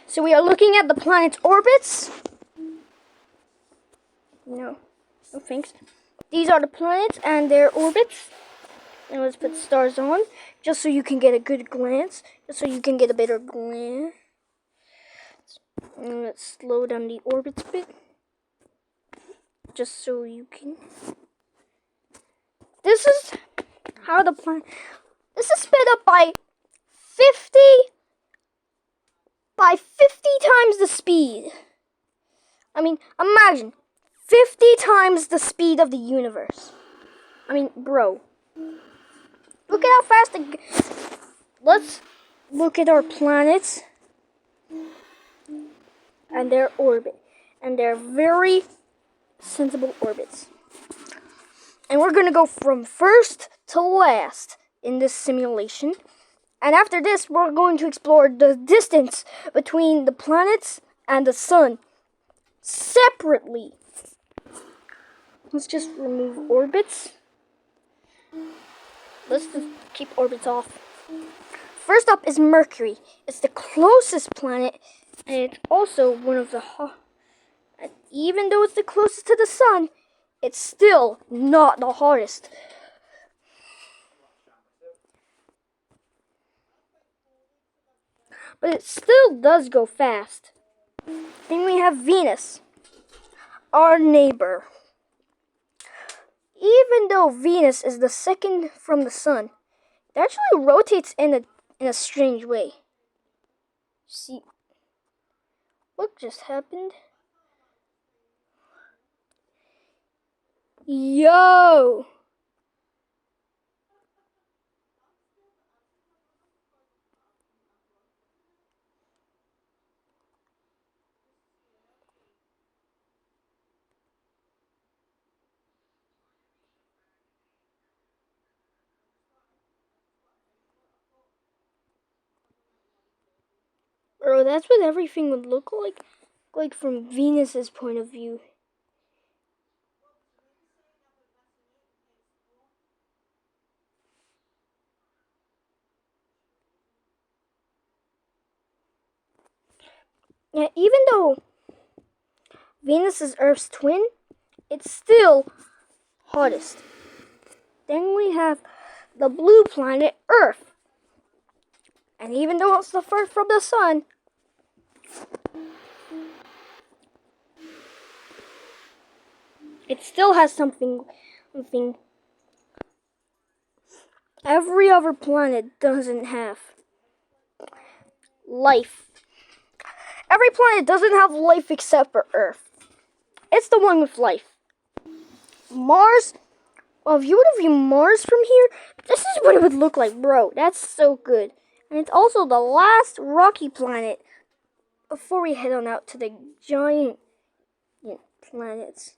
So we are looking at the planet's orbits. No thanks. These are the planets and their orbits. And let's put stars on, just so you can get a good glance, just so you can get a better glance. And let's slow down the orbits a bit, just so you can. This is how the planet. This is sped up by 50 times the speed. I mean, imagine 50 times the speed of the universe. I mean, bro. Look at how fast let's look at our planets and their orbit. And their very sensible orbits. And we're going to go from first to last in this simulation. And after this, we're going to explore the distance between the planets and the sun separately. Let's just remove orbits. Let's just keep orbits off. First up is Mercury. It's the closest planet, and it's also one of the even though it's the closest to the sun, it's still not the hottest. But it still does go fast. Then we have Venus, our neighbor. Even though Venus is the second from the sun, it actually rotates in a strange way. See, what just happened? Yo! Bro, that's what everything would look like from Venus's point of view. Yeah, even though Venus is Earth's twin, it's still hottest. Then we have the blue planet, Earth. And even though it's the first from the sun, it still has something every other planet doesn't have. Life. Every planet doesn't have life except for Earth. It's the one with life. Mars, well, if you were to view Mars from here, this is what it would look like, bro. That's so good. And it's also the last rocky planet before we head on out to the giant planets.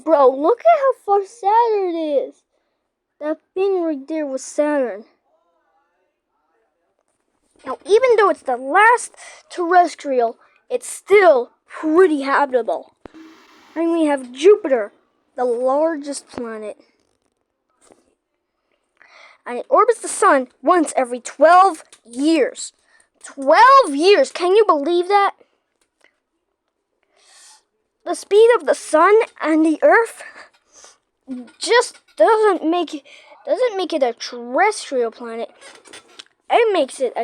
Bro, look at how far Saturn is. That thing right there was Saturn. Now, even though it's the last terrestrial, it's still pretty habitable. And we have Jupiter, the largest planet. And it orbits the sun once every 12 years. 12 years! Can you believe that? The speed of the sun and the Earth just doesn't make it a terrestrial planet. It makes it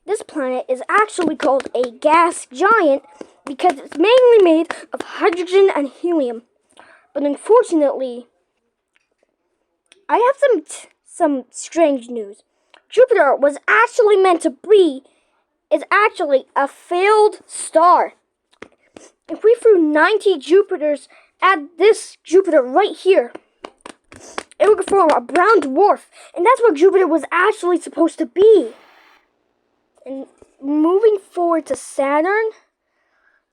this planet is actually called a gas giant because it's mainly made of hydrogen and helium. But unfortunately, I have some strange news. Jupiter was actually meant to be is actually a failed star. If we threw 90 Jupiters at this Jupiter right here, it would form a brown dwarf, and that's what Jupiter was actually supposed to be. And moving forward to Saturn,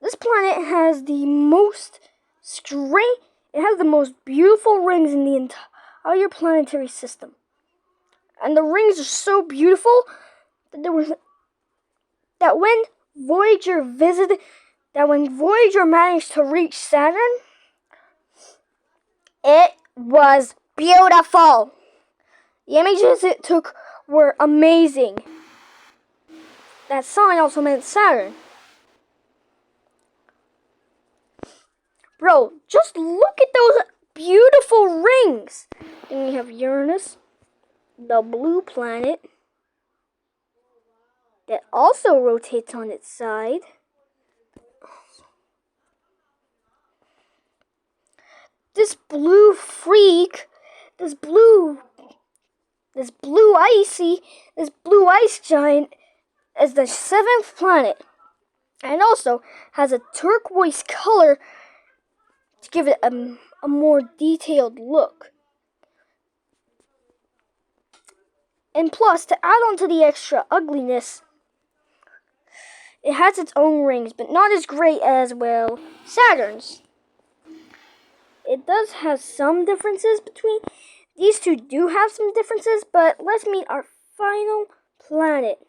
this planet has the most strange. It has the most beautiful rings in the entire planetary system. And the rings are so beautiful that when Voyager managed to reach Saturn, it was beautiful. The images it took were amazing. That sign also meant Saturn. Bro, just look at those beautiful rings. Then we have Uranus, the blue planet, that also rotates on its side. This blue freak, this blue ice giant is the 7th planet, and also has a turquoise color to give it a more detailed look. And plus, to add on to the extra ugliness, it has its own rings, but not as great as, well, Saturn's. It does have some differences between these two. Do have some differences, but let's meet our final planet,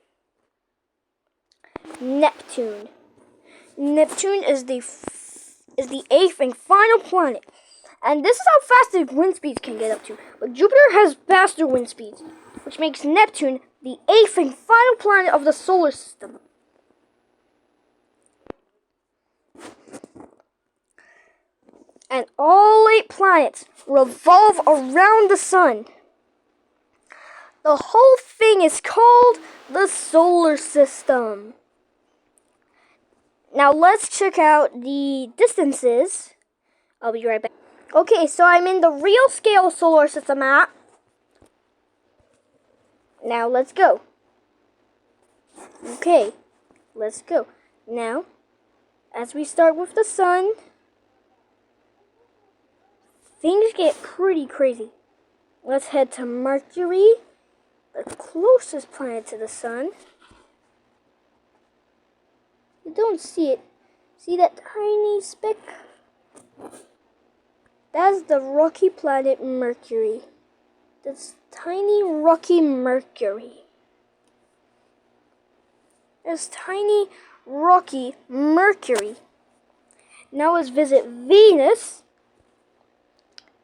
Neptune. Neptune is the 8th and final planet, and this is how fast the wind speeds can get up to. But Jupiter has faster wind speeds, which makes Neptune the 8th and final planet of the solar system. And all 8 planets revolve around the sun. The whole thing is called the solar system. Now let's check out the distances. I'll be right back. Okay, so I'm in the real scale solar system map. Now let's go. Okay, let's go. Now, as we start with the sun, things get pretty crazy. Let's head to Mercury, the closest planet to the sun. You don't see it. See that tiny speck? That's the rocky planet Mercury. This tiny rocky Mercury. This tiny rocky Mercury. Now let's visit Venus.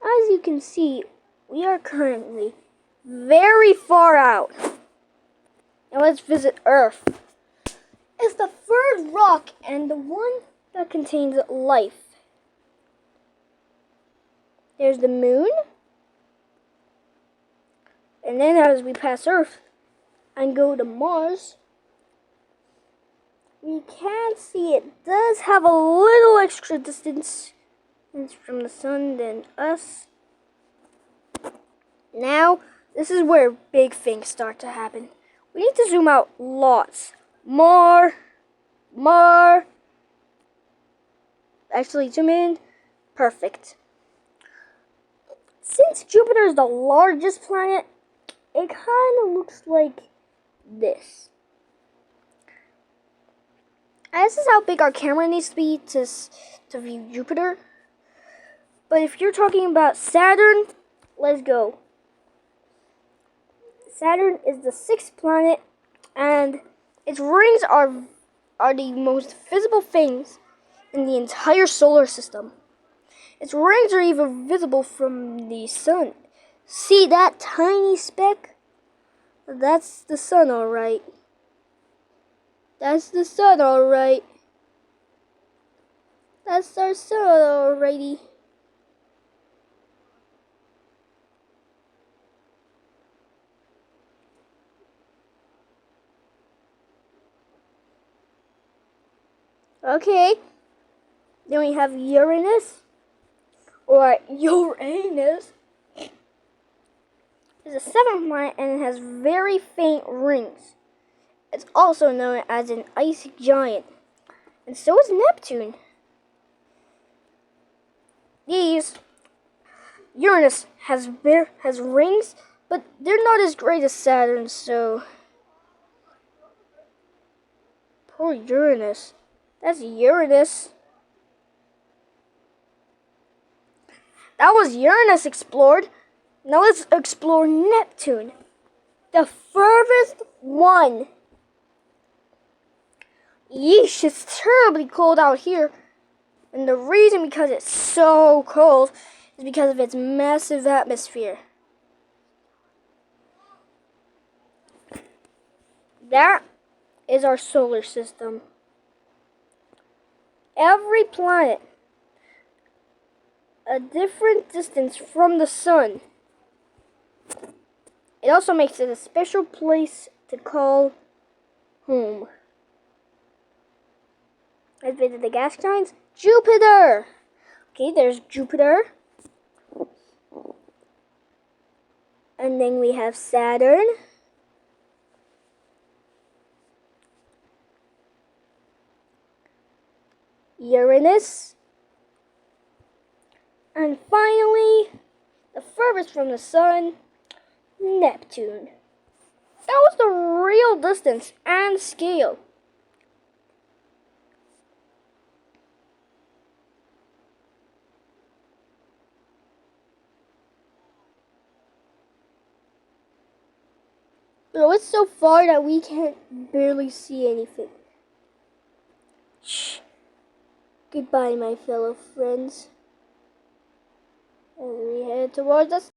As you can see, we are currently very far out. Now let's visit Earth. It's the 3rd rock and the one that contains life. There's the moon. And then as we pass Earth and go to Mars, we can see it does have a little extra distance from the sun than us. Now, this is where big things start to happen. We need to zoom out lots. More. Actually, zoom in. Perfect. Since Jupiter is the largest planet, it kind of looks like this. And this is how big our camera needs to be to view Jupiter. But if you're talking about Saturn, let's go. Saturn is the 6th planet, and its rings are the most visible things in the entire solar system. Its rings are even visible from the sun. See that tiny speck? That's the sun, alright. That's the sun, alright. That's our sun, alrighty. Okay. Then we have Uranus. Or Uranus. It's a 7th planet and it has very faint rings. It's also known as an ice giant. And so is Neptune. Uranus has rings, but they're not as great as Saturn, so poor Uranus. That's Uranus. That was Uranus explored. Now let's explore Neptune, the furthest one. Yeesh, it's terribly cold out here. And the reason because it's so cold is because of its massive atmosphere. That is our solar system. Every planet a different distance from the sun. It also makes it a special place to call home. Let's visit the gas giants. Jupiter! Okay, there's Jupiter. And then we have Saturn. Uranus. And finally, the furthest from the sun, Neptune. That was the real distance and scale. Bro, it's so far that we can't barely see anything. Shh. Goodbye, my fellow friends. As we head towards the